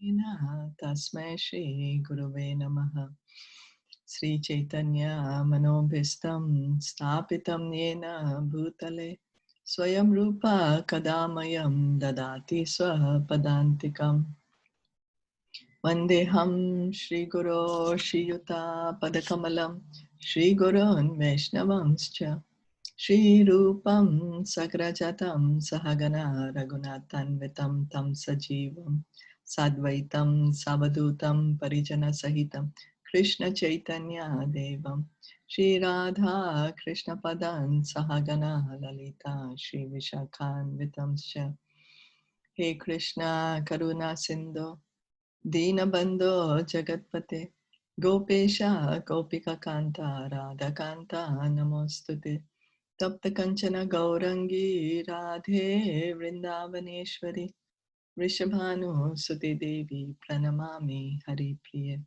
Tasmai Shri Gurave Namaha. Sri Caitanya Manobhistam Stapitam Yena Bhutale Swayam Rupa Kadamayam Dadati Swaha Padantikam Vandeham Shri Guru Shri Yuta Padakamalam Shri Gurun Vaishnavamscha Shri Rupam Sagrajatam Sahagana Raghunathan Vitam Tam Sajivam Sadvaitam Savadutam Parijana Sahitam Krishna Chaitanya Devam Shri Radha Krishna Padan Sahagana Lalita Shri Vishakhan Vitamscha He Krishna Karuna Sindhu Dinabandho Jagatpate Gopesha Gopika Kanta Radha Kanta Namostute Tapta Kanchana Gaurangi Radhe Vrindavaneshwari Rishabhanu Suti Devi Pranamami Hari Priya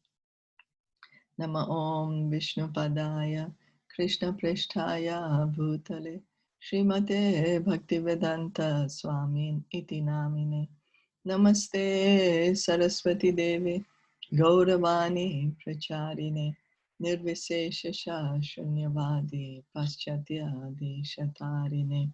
Nama Om Vishnu Padaya Krishna Prishtaya Bhutale Srimate Bhaktivedanta Swamin Iti Namine Namaste Saraswati Devi Gauravani Pracharine Nirvisesha Shunyavadi Paschatya Deshatarine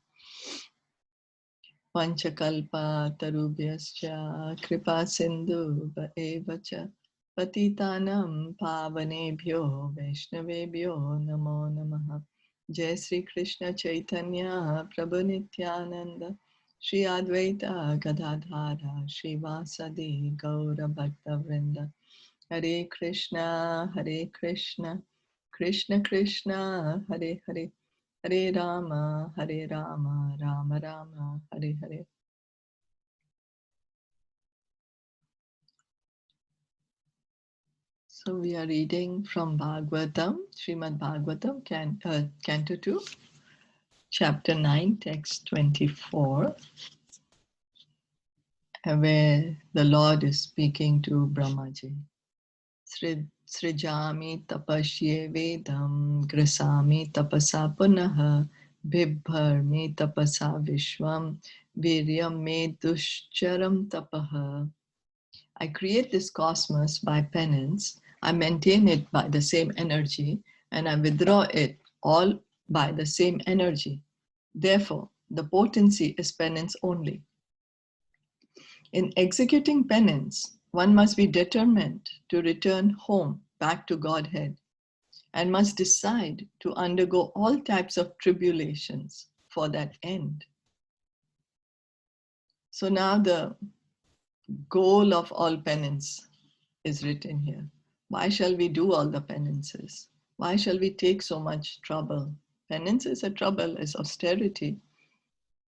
Panchakalpa Tarubhyascha Kripa Sindhu Evacha Patitanam Pavanebhyo Vaishnavebhyo Namo Namaha Jai Sri Krishna Chaitanya Prabhu Nityananda Shri Advaita Gadadhara Shri Vasadi Gaura Bhakta Vrinda Hare Krishna Krishna Krishna Hare Hare Hare Rama Rama Rama Hare Hare. So we are reading from Bhagavatam, Srimad Bhagavatam, Canto 2, Chapter 9, Text 24, where the Lord is speaking to Brahmaji. Srijami tapashye vedam grasami tapasa punaha bibharmi tapasa vishwam viryam me dushcharam tapaha. I create this cosmos by penance, I maintain it by the same energy, and I withdraw it all by the same energy. Therefore, the potency is penance only. In executing penance, one must be determined to return home back to Godhead and must decide to undergo all types of tribulations for that end. So now the goal of all penance is written here. Why shall we do all the penances? Why shall we take so much trouble? Penance is a trouble, is austerity.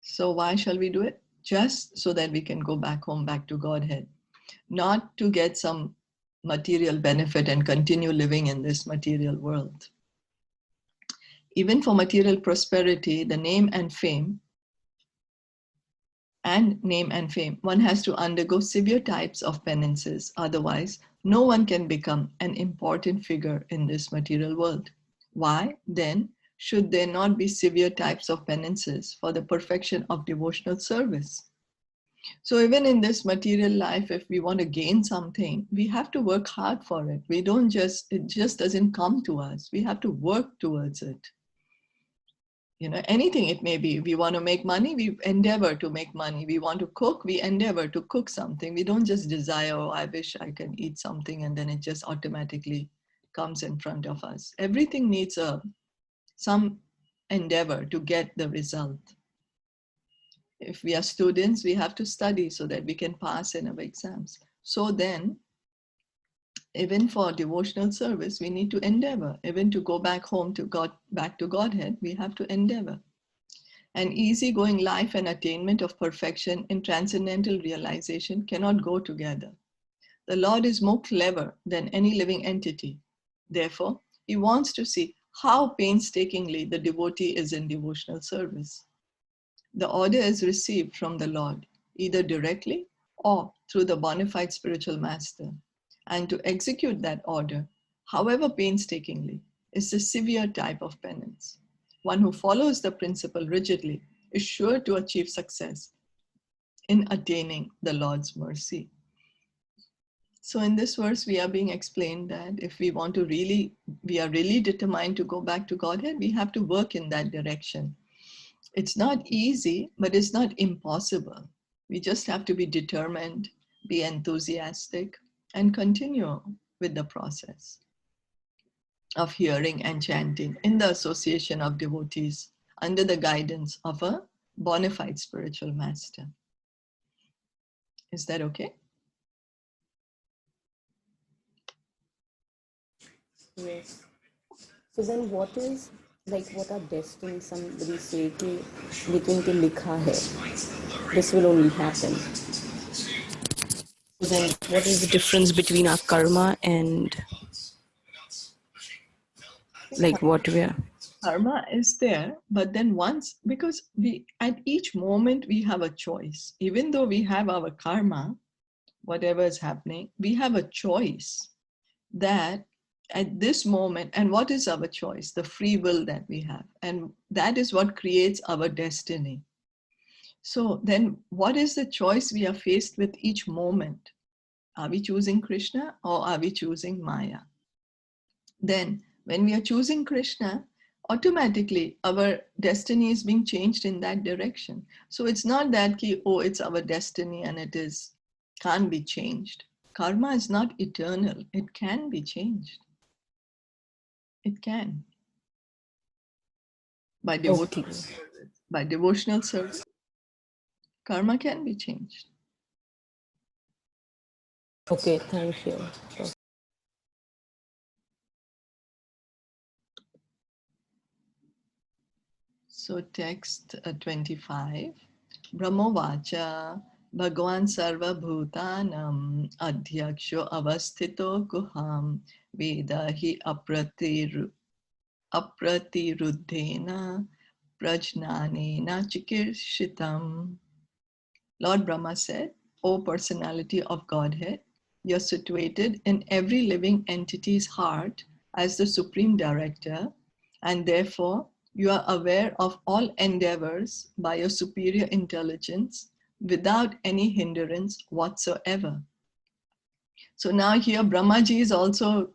So why shall we do it? Just so that we can go back home, back to Godhead. Not to get some material benefit and continue living in this material world. Even for material prosperity, the name and fame, one has to undergo severe types of penances. Otherwise, no one can become an important figure in this material world. Why, then, should there not be severe types of penances for the perfection of devotional service? So even in this material life, if we want to gain something, we have to work hard for it. It just doesn't come to us. We have to work towards it. Anything it may be. We want to make money, we endeavor to make money. We want to cook, we endeavor to cook something. We don't just desire, oh, I wish I can eat something, and then it just automatically comes in front of us. Everything needs some endeavor to get the result. If we are students, we have to study so that we can pass in our exams. So then, even for devotional service, we need to endeavor. Even to go back home to God, back to Godhead, we have to endeavor. An easygoing life and attainment of perfection in transcendental realization cannot go together. The Lord is more clever than any living entity. Therefore, he wants to see how painstakingly the devotee is in devotional service. The order is received from the Lord, either directly or through the bona fide spiritual master. And to execute that order, however painstakingly, is the severe type of penance. One who follows the principle rigidly is sure to achieve success in attaining the Lord's mercy. So in this verse, we are being explained that if we want to we are really determined to go back to Godhead, we have to work in that direction. It's not easy, but it's not impossible. We just have to be determined, be enthusiastic, and continue with the process of hearing and chanting in the association of devotees under the guidance of a bona fide spiritual master. Is that okay? Yes. So then what is, like, what are destined? Somebody say कि लेकिन के लिखा है, this will only happen. So then what is the difference between our karma and like what we are? Karma is there, but then because we at each moment we have a choice. Even though we have our karma, whatever is happening, we have a choice that at this moment, and what is our choice? The free will that we have. And that is what creates our destiny. So then what is the choice we are faced with each moment? Are we choosing Krishna or are we choosing Maya? Then when we are choosing Krishna, automatically our destiny is being changed in that direction. So it's not that it's our destiny and can't be changed. Karma is not eternal. It can be changed. It can. By devotional service. By devotional service, karma can be changed. Okay, thank you. So text 25. Brahmovacha Bhagavan Sarva Bhutanam Adhyaksho Avasthito Guham Vedahi Apratiruddhena Prajnanena Chikirshitam. Lord Brahma said, O personality of Godhead, you are situated in every living entity's heart as the supreme director, and therefore you are aware of all endeavors by your superior intelligence without any hindrance whatsoever. So now here Brahmaji is also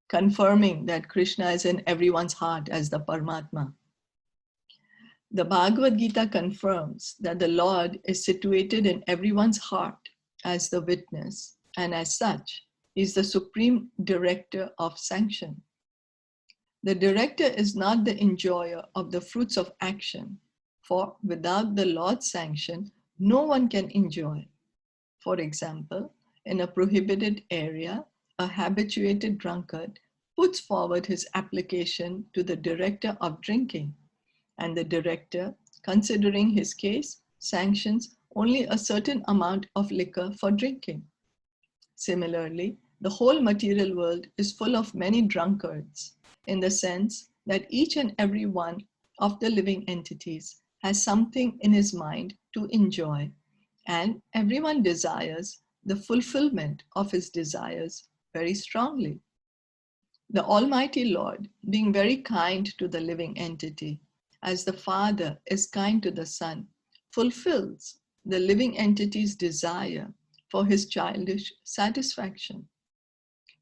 confirming that Krishna is in everyone's heart as the Paramatma. The Bhagavad Gita confirms that the Lord is situated in everyone's heart as the witness, and as such, is the supreme director of sanction. The director is not the enjoyer of the fruits of action, for without the Lord's sanction, no one can enjoy. For example, in a prohibited area, a habituated drunkard puts forward his application to the director of drinking, and the director, considering his case, sanctions only a certain amount of liquor for drinking. Similarly, the whole material world is full of many drunkards, in the sense that each and every one of the living entities has something in his mind to enjoy, and everyone desires the fulfillment of his desires very strongly. The Almighty Lord, being very kind to the living entity, as the Father is kind to the Son, fulfills the living entity's desire for his childish satisfaction.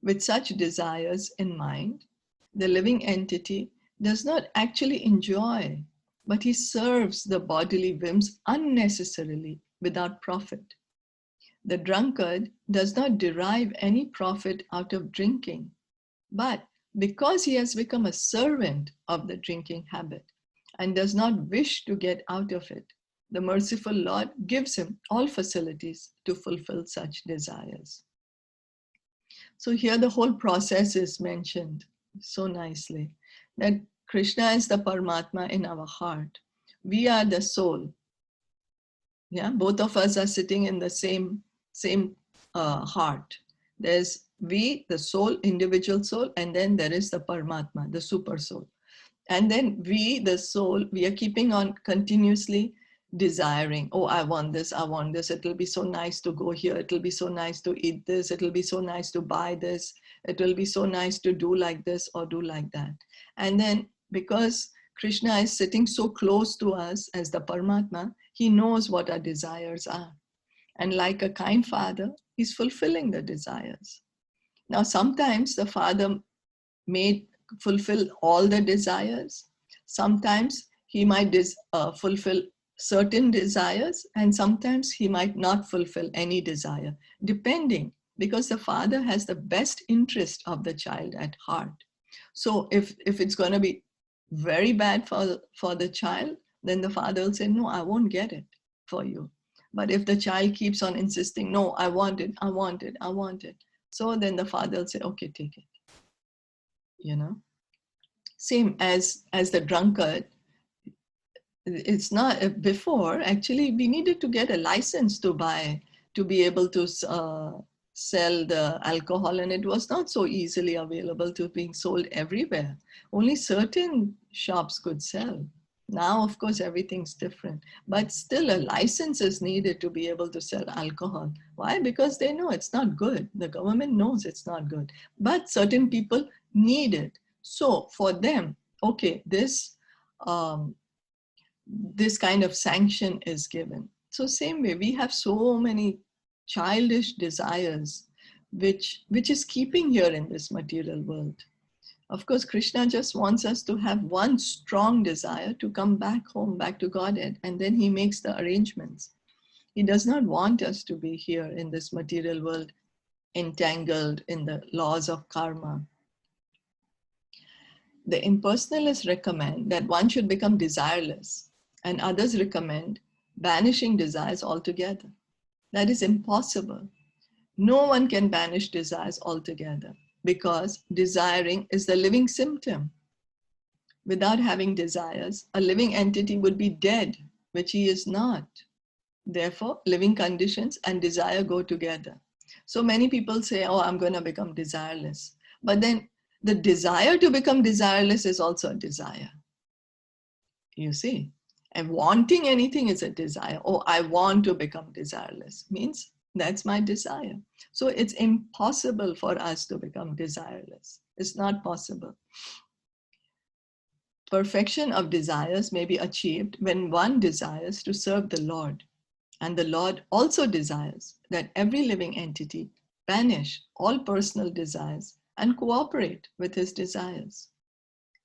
With such desires in mind, the living entity does not actually enjoy, but he serves the bodily whims unnecessarily without profit. The drunkard does not derive any profit out of drinking, but because he has become a servant of the drinking habit and does not wish to get out of it, the merciful Lord gives him all facilities to fulfill such desires. So here the whole process is mentioned so nicely, that Krishna is the Paramatma in our heart. We are the soul. Yeah, both of us are sitting in the same heart. There's we, the soul, individual soul, and then there is the Paramatma, the super soul. And then we, the soul, we are keeping on continuously desiring, oh, I want this, it'll be so nice to go here, it'll be so nice to eat this, it'll be so nice to buy this, it will be so nice to do like this or do like that. And then because Krishna is sitting so close to us as the Paramatma, he knows what our desires are. And like a kind father, he's fulfilling the desires. Now, sometimes the father may fulfill all the desires. Sometimes he might fulfill certain desires, and sometimes he might not fulfill any desire, depending, because the father has the best interest of the child at heart. So if it's going to be very bad for the child, then the father will say, no, I won't get it for you. But if the child keeps on insisting, no, I want it, I want it, I want it, so then the father will say, okay, take it. You know, same as the drunkard. It's not, before, actually we needed to get a license to buy, to be able to sell the alcohol, and it was not so easily available to being sold everywhere. Only certain shops could sell. Now, of course, everything's different, but still a license is needed to be able to sell alcohol. Why? Because they know it's not good. The government knows it's not good, but certain people need it. So for them, okay, this kind of sanction is given. So same way, we have so many childish desires which is keeping here in this material world. Of course, Krishna just wants us to have one strong desire to come back home, back to Godhead, and then he makes the arrangements. He does not want us to be here in this material world entangled in the laws of karma. The impersonalists recommend that one should become desireless, and others recommend banishing desires altogether. That is impossible. No one can banish desires altogether, because desiring is the living symptom. Without having desires, a living entity would be dead, which he is not. Therefore, living conditions and desire go together. So many people say, oh, I'm going to become desireless. But then the desire to become desireless is also a desire. You see, and wanting anything is a desire. Oh, I want to become desireless, means that's my desire. So it's impossible for us to become desireless. It's not possible. Perfection of desires may be achieved when one desires to serve the Lord. And the Lord also desires that every living entity banish all personal desires and cooperate with his desires.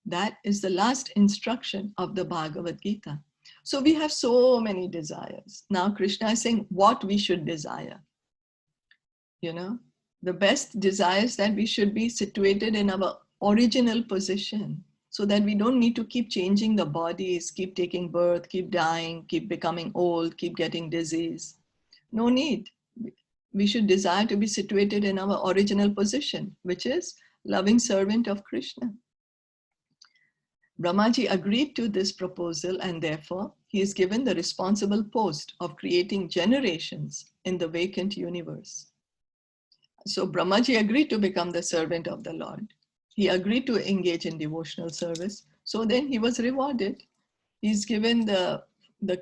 That is the last instruction of the Bhagavad Gita. So we have so many desires. Now Krishna is saying what we should desire. You know, the best desires that we should be situated in our original position, so that we don't need to keep changing the bodies, keep taking birth, keep dying, keep becoming old, keep getting disease. No need. We should desire to be situated in our original position, which is loving servant of Krishna. Brahmaji agreed to this proposal, and therefore he is given the responsible post of creating generations in the vacant universe. So Brahmaji agreed to become the servant of the Lord. He agreed to engage in devotional service. So then he was rewarded. He's given the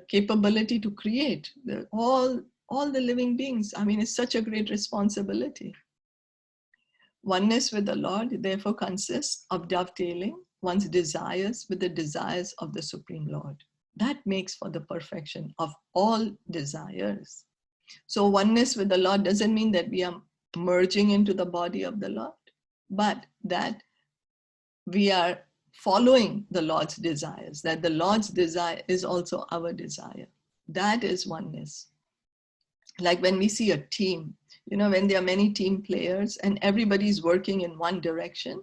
capability to create all the living beings. I mean, it's such a great responsibility. Oneness with the Lord, therefore, consists of dovetailing one's desires with the desires of the Supreme Lord. That makes for the perfection of all desires. So oneness with the Lord doesn't mean that we are merging into the body of the Lord, but that we are following the Lord's desires, that the Lord's desire is also our desire. That is oneness. Like when we see a team, you know, when there are many team players and everybody's working in one direction,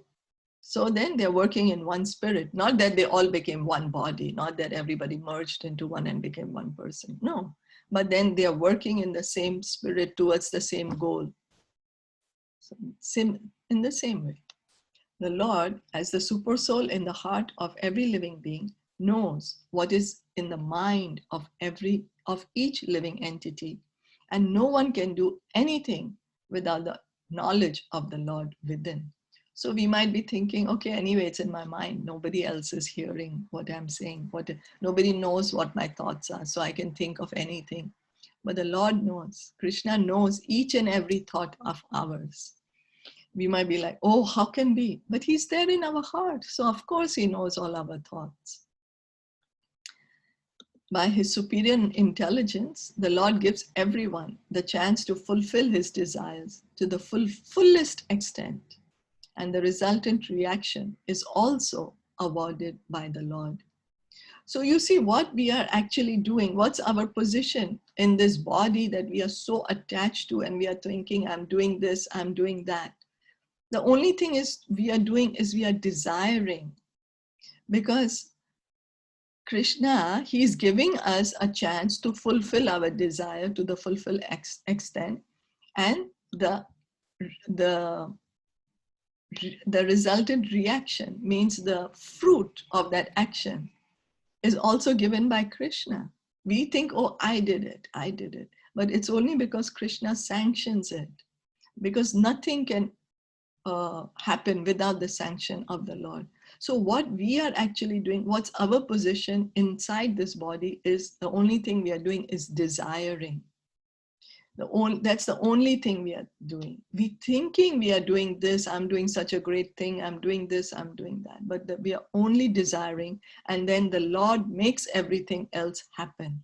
so then they're working in one spirit. Not that they all became one body, not that everybody merged into one and became one person. No, but then they're working in the same spirit towards the same goal. So, in the same way, the Lord, as the super soul in the heart of every living being, knows what is in the mind of each living entity, and no one can do anything without the knowledge of the Lord within. So we might be thinking, okay, anyway, it's in my mind. Nobody else is hearing what I'm saying. Nobody knows what my thoughts are, so I can think of anything. But the Lord knows. Krishna knows each and every thought of ours. We might be like, oh, how can be? But he's there in our heart. So of course he knows all our thoughts. by his superior intelligence, the Lord gives everyone the chance to fulfill his desires to the fullest extent. And the resultant reaction is also awarded by the Lord. So you see what we are actually doing, what's our position in this body that we are so attached to, and we are thinking, I'm doing this, I'm doing that. The only thing is we are doing is we are desiring, because Krishna, he's giving us a chance to fulfill our desire to the full extent, and the resultant reaction means the fruit of that action is also given by Krishna. We think, oh, I did it. But it's only because Krishna sanctions it. Because nothing can happen without the sanction of the Lord. So what we are actually doing, what's our position inside this body, is the only thing we are doing is desiring. That's the only thing we are doing. We thinking we are doing this, I'm doing such a great thing, I'm doing this, I'm doing that. But we are only desiring, and then the Lord makes everything else happen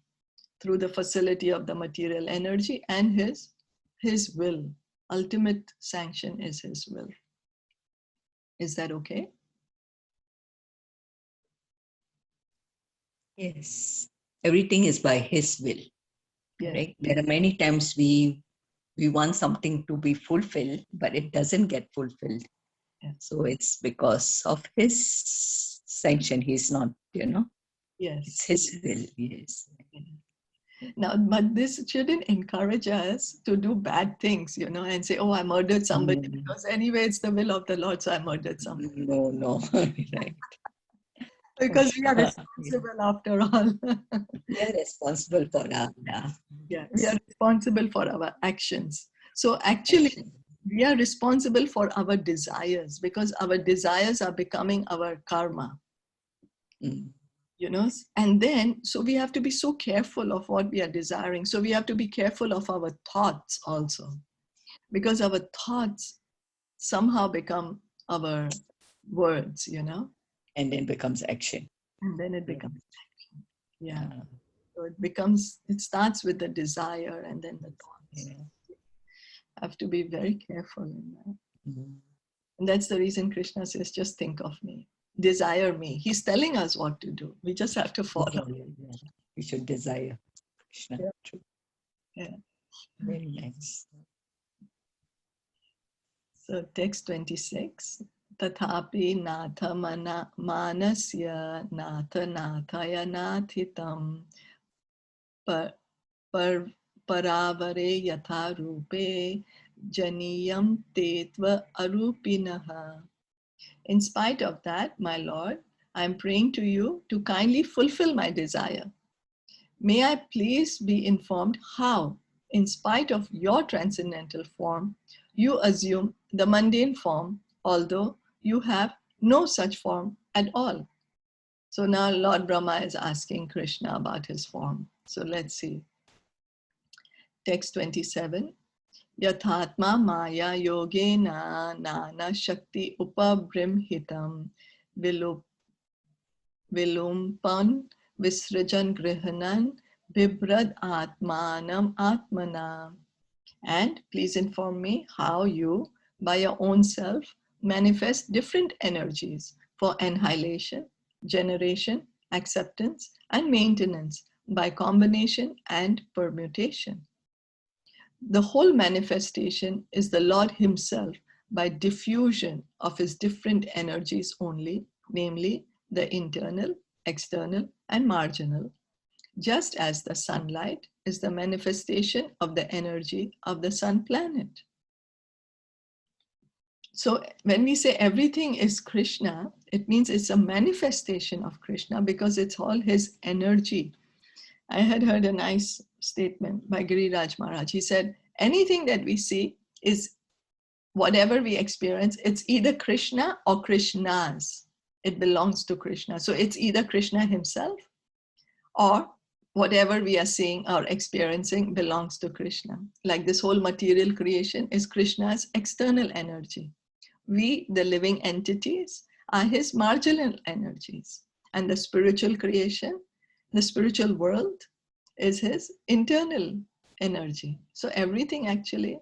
through the facility of the material energy and his will. Ultimate sanction is his will. Is that okay? Yes. Everything is by his will. Yes. Right? There are many times we want something to be fulfilled, but it doesn't get fulfilled. Yes. So it's because of his sanction. He's not, Yes. It's his will. Yes. Now, but this shouldn't encourage us to do bad things, and say, oh, I murdered somebody, because anyway, it's the will of the Lord, so I murdered somebody. No. Right. Because we are responsible after all. We are responsible for our Yeah, we are responsible for our actions. So actually, we are responsible for our desires, because our desires are becoming our karma. And then, so we have to be so careful of what we are desiring. So we have to be careful of our thoughts also, because our thoughts somehow become our words, And then becomes action. And then it becomes action. Yeah. So it starts with the desire and then the thoughts. Yeah. Have to be very careful in that. And that's the reason Krishna says, just think of me, desire me. He's telling us what to do. We just have to follow. Yeah. We should desire Krishna. Yeah. True. Yeah. Very nice. So text 26. Tathapi natha manasya natha nathaya nathitam paravare yatha rupe janiyam tetva arupinaha. In spite of that, my Lord, I am praying to you to kindly fulfill my desire. May I please be informed how, in spite of your transcendental form, you assume the mundane form, although you have no such form at all. So now Lord Brahma is asking Krishna about his form. So let's see. Text 27. Yathatma maya yogena nana shakti upabrimhitam vilumpan visrajan grihanan bibrad atmanam atmana. And please inform me how you, by your own self, manifest different energies for annihilation, generation, acceptance, and maintenance by combination and permutation. The whole manifestation is the Lord himself by diffusion of his different energies only, namely the internal, external, and marginal, just as the sunlight is the manifestation of the energy of the sun planet. So when we say everything is Krishna, it means it's a manifestation of Krishna, because it's all his energy. I had heard a nice statement by Giriraj Maharaj. He said, anything that we see is whatever we experience, it's either Krishna or Krishna's. It belongs to Krishna. So it's either Krishna himself, or whatever we are seeing or experiencing belongs to Krishna. Like this whole material creation is Krishna's external energy. We, the living entities, are his marginal energies. And the spiritual creation The spiritual world is his internal energy. So everything actually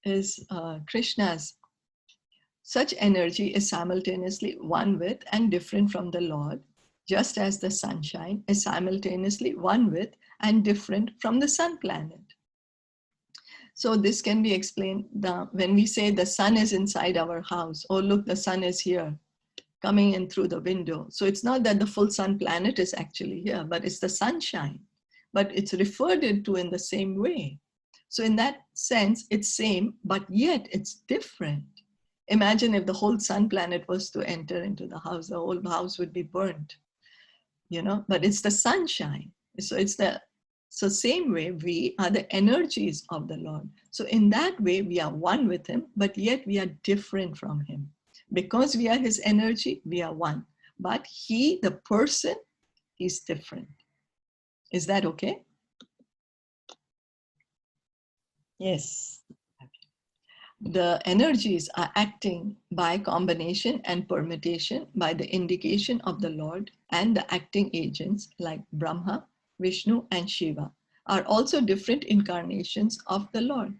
is Krishna's. Such energy is simultaneously one with and different from the Lord, just as the sunshine is simultaneously one with and different from the sun planet. So this can be explained when we say the sun is inside our house. Oh, look, the sun is here, coming in through the window. So it's not that the full sun planet is actually here, but it's the sunshine. But it's referred to in the same way. So in that sense, it's same, but yet it's different. Imagine if the whole sun planet was to enter into the house, the whole house would be burnt, but it's the sunshine. So same way, we are the energies of the Lord. So in that way, we are one with him, but yet we are different from him. Because we are his energy, we are one. But he, the person, is different. Is that okay? Yes. The energies are acting by combination and permutation by the indication of the Lord, and the acting agents like Brahma, Vishnu, and Shiva are also different incarnations of the Lord.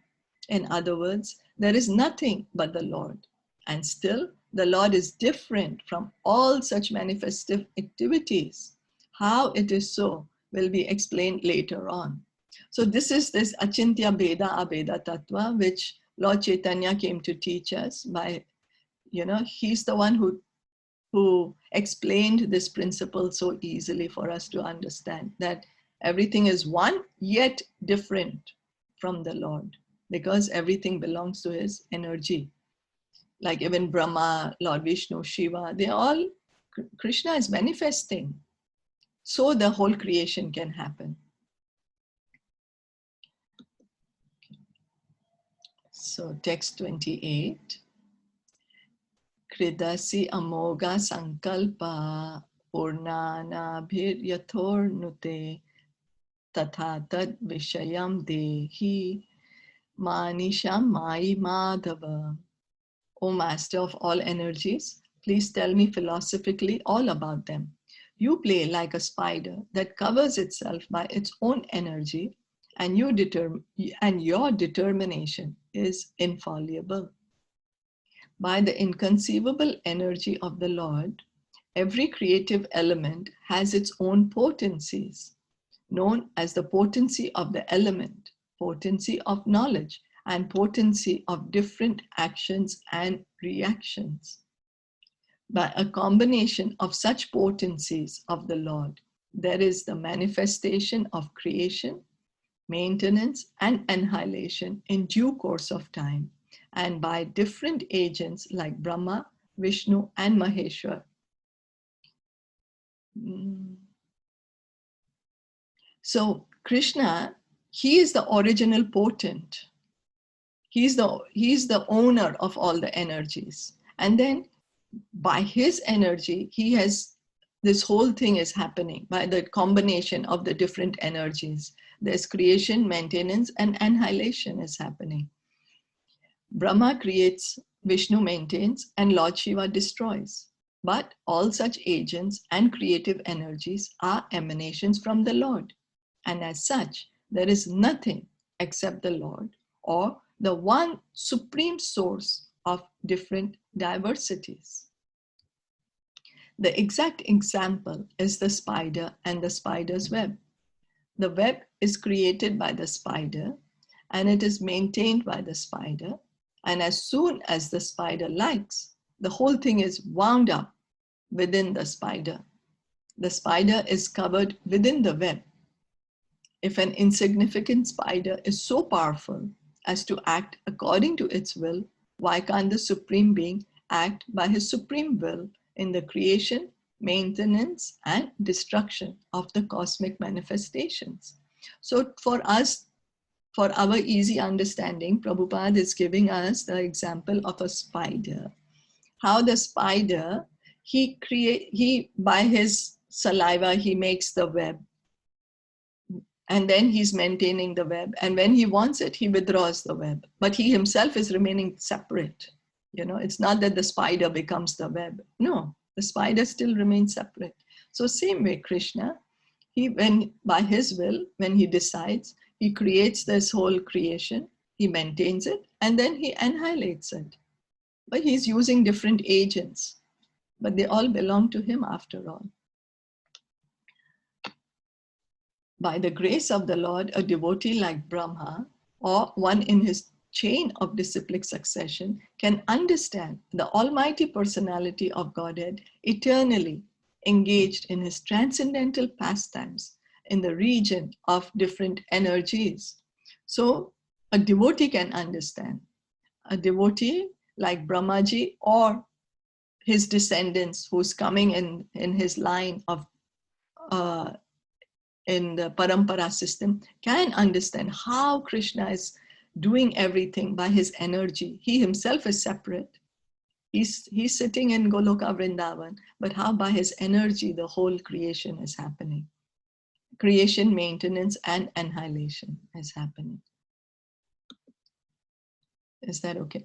In other words, there is nothing but the Lord, and still the Lord is different from all such manifestive activities. How it is so will be explained later on. So this is this Achintya Bheda Abheda Tattva, which Lord Caitanya came to teach us by, he's the one who explained this principle so easily for us to understand that everything is one yet different from the Lord, because everything belongs to his energy. Like even Brahma, Lord Vishnu, Shiva, they all, Krishna is manifesting. So the whole creation can happen. So text 28. Kridasi amoga sankalpa purnana bhir yathornute tatha tad vishayam dehi manisham mai madhava. O Master of all energies, please tell me philosophically all about them. You play like a spider that covers itself by its own energy, and your determination is infallible. By the inconceivable energy of the Lord, every creative element has its own potencies, known as the potency of the element, potency of knowledge, and potency of different actions and reactions. By a combination of such potencies of the Lord, there is the manifestation of creation, maintenance, and annihilation in due course of time, and by different agents like Brahma, Vishnu, and Maheshwar. So Krishna, he is the original potent. He's the owner of all the energies. And then by his energy, this whole thing is happening by the combination of the different energies. There's creation, maintenance, and annihilation is happening. Brahma creates, Vishnu maintains, and Lord Shiva destroys. But all such agents and creative energies are emanations from the Lord. And as such, there is nothing except the Lord, or the one supreme source of different diversities. The exact example is the spider and the spider's web. The web is created by the spider, and it is maintained by the spider. And as soon as the spider likes, the whole thing is wound up within the spider. The spider is covered within the web. If an insignificant spider is so powerful as to act according to its will, why can't the Supreme Being act by his supreme will in the creation, maintenance, and destruction of the cosmic manifestations? So for us, for our easy understanding, Prabhupada is giving us the example of a spider. How the spider, by his saliva, he makes the web. And then he's maintaining the web. And when he wants it, he withdraws the web. But he himself is remaining separate. It's not that the spider becomes the web. No, the spider still remains separate. So same way, Krishna, by his will, when he decides, he creates this whole creation, he maintains it, and then he annihilates it. But he's using different agents, but they all belong to him after all. By the grace of the Lord, a devotee like Brahma, or one in his chain of disciplic succession, can understand the almighty personality of Godhead eternally engaged in his transcendental pastimes in the region of different energies. So a devotee can understand. A devotee like Brahmaji or his descendants who's coming in his line of in the parampara system can understand how Krishna is doing everything by his energy. He himself is separate. He's sitting in Goloka Vrindavan, but how by his energy the whole creation is happening. Creation, maintenance, and annihilation is happening. Is that okay?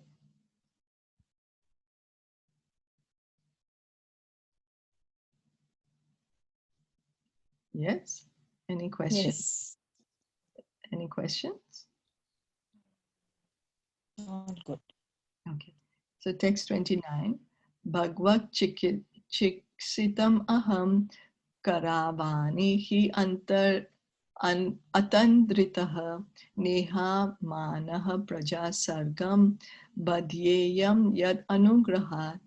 Yes? Any questions? Yes. Any questions? All good. Okay. So text 29. Bhagavad Chiksitam aham karavani hi atandritaha neha manaha praja sargam badhyeyam yad anugrahat.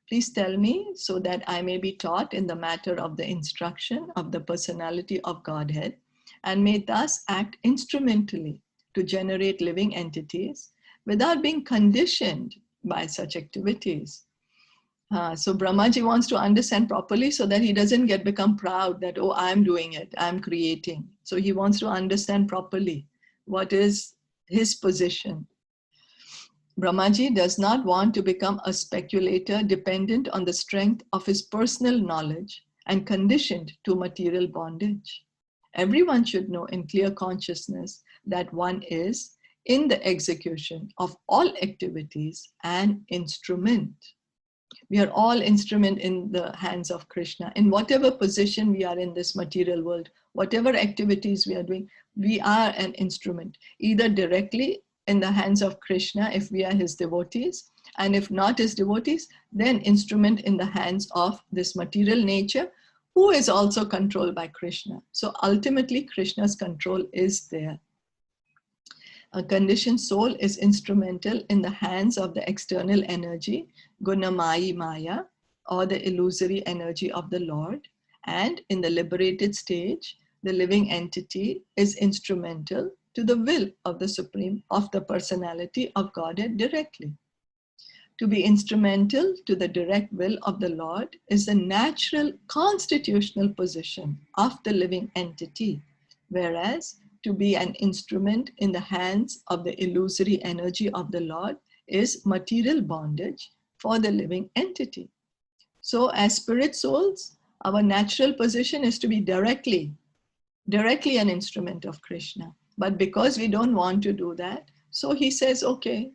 Please tell me so that I may be taught in the matter of the instruction of the personality of Godhead and may thus act instrumentally to generate living entities without being conditioned by such activities. So Brahmaji wants to understand properly so that he doesn't become proud that, oh, I'm doing it, I'm creating. So he wants to understand properly what is his position. Brahmaji does not want to become a speculator dependent on the strength of his personal knowledge and conditioned to material bondage. Everyone should know in clear consciousness that one is, in the execution of all activities, an instrument. We are all instrument in the hands of Krishna. In whatever position we are in this material world, whatever activities we are doing, we are an instrument, either directly in the hands of Krishna if we are his devotees, and if not his devotees, then instrument in the hands of this material nature, who is also controlled by Krishna. So ultimately, Krishna's control is there. A conditioned soul is instrumental in the hands of the external energy, Gunamayi Maya, or the illusory energy of the Lord. And in the liberated stage, the living entity is instrumental to the will of the Supreme, of the personality of Godhead directly. To be instrumental to the direct will of the Lord is the natural constitutional position of the living entity, whereas to be an instrument in the hands of the illusory energy of the Lord is material bondage for the living entity. So as spirit souls, our natural position is to be directly an instrument of Krishna. But because we don't want to do that, so he says, okay,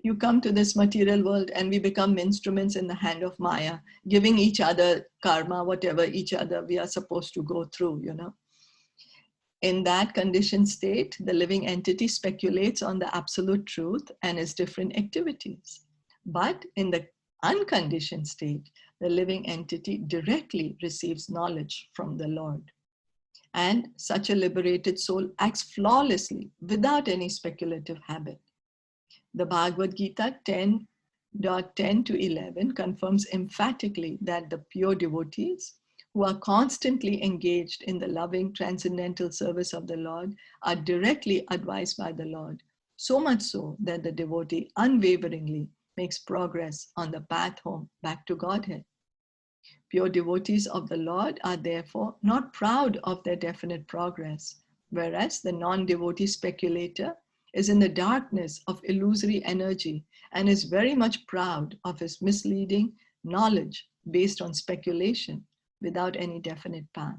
you come to this material world and we become instruments in the hand of Maya, giving each other karma, whatever each other we are supposed to go through, you know. In that conditioned state, the living entity speculates on the absolute truth and its different activities. But in the unconditioned state, the living entity directly receives knowledge from the Lord. And such a liberated soul acts flawlessly without any speculative habit. The Bhagavad Gita 10.10 to 11 confirms emphatically that the pure devotees who are constantly engaged in the loving transcendental service of the Lord are directly advised by the Lord, so much so that the devotee unwaveringly makes progress on the path home back to Godhead. Pure devotees of the Lord are therefore not proud of their definite progress, whereas the non-devotee speculator is in the darkness of illusory energy and is very much proud of his misleading knowledge based on speculation without any definite path.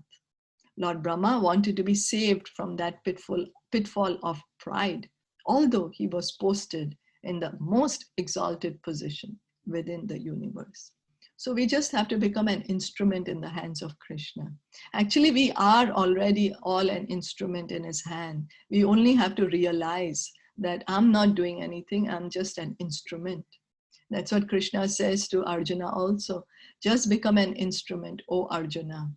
Lord Brahma wanted to be saved from that pitfall of pride, although he was posted in the most exalted position within the universe. So we just have to become an instrument in the hands of Krishna. Actually, we are already all an instrument in his hand. We only have to realize that I'm not doing anything, I'm just an instrument. That's what Krishna says to Arjuna also. Just become an instrument, O Arjuna.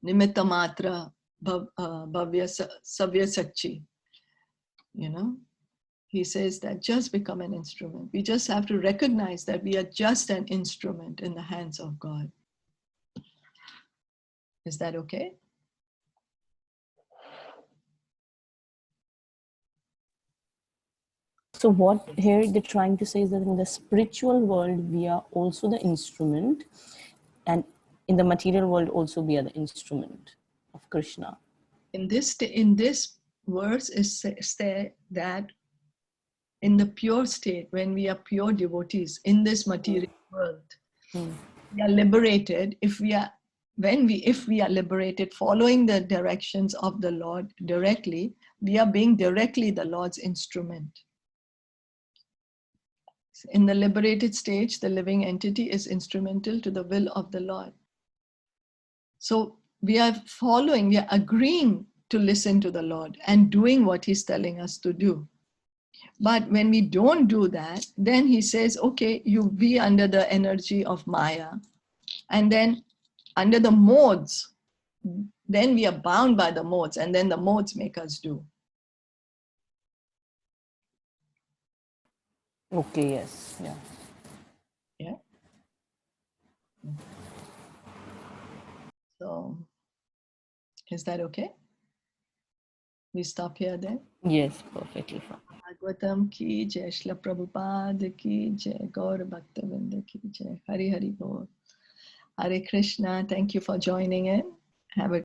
Nimitta matra bhavya savya sachi. You know, he says that just become an instrument. We just have to recognize that we are just an instrument in the hands of God. Is that okay? So what here they're trying to say is that in the spiritual world, we are also the instrument, and in the material world also we are the instrument of Krishna. In this verse is said that in the pure state, when we are pure devotees in this material world, we are liberated. If we are liberated, following the directions of the Lord directly, we are being directly the Lord's instrument. In the liberated stage, the living entity is instrumental to the will of the Lord. So we are agreeing to listen to the Lord and doing what he's telling us to do. But when we don't do that, then he says, okay, you be under the energy of Maya. And then under the modes, then we are bound by the modes, and then the modes make us do. Okay, yes, yeah. Yeah. So, is that okay? We stop here then? Yes, perfectly fine. Bhagavatam ki jai, Shila Prabhupada ki jai, Gaur Bhaktavinda ki jai, Hari Hari Bol. Hare Krishna, thank you for joining in. Have a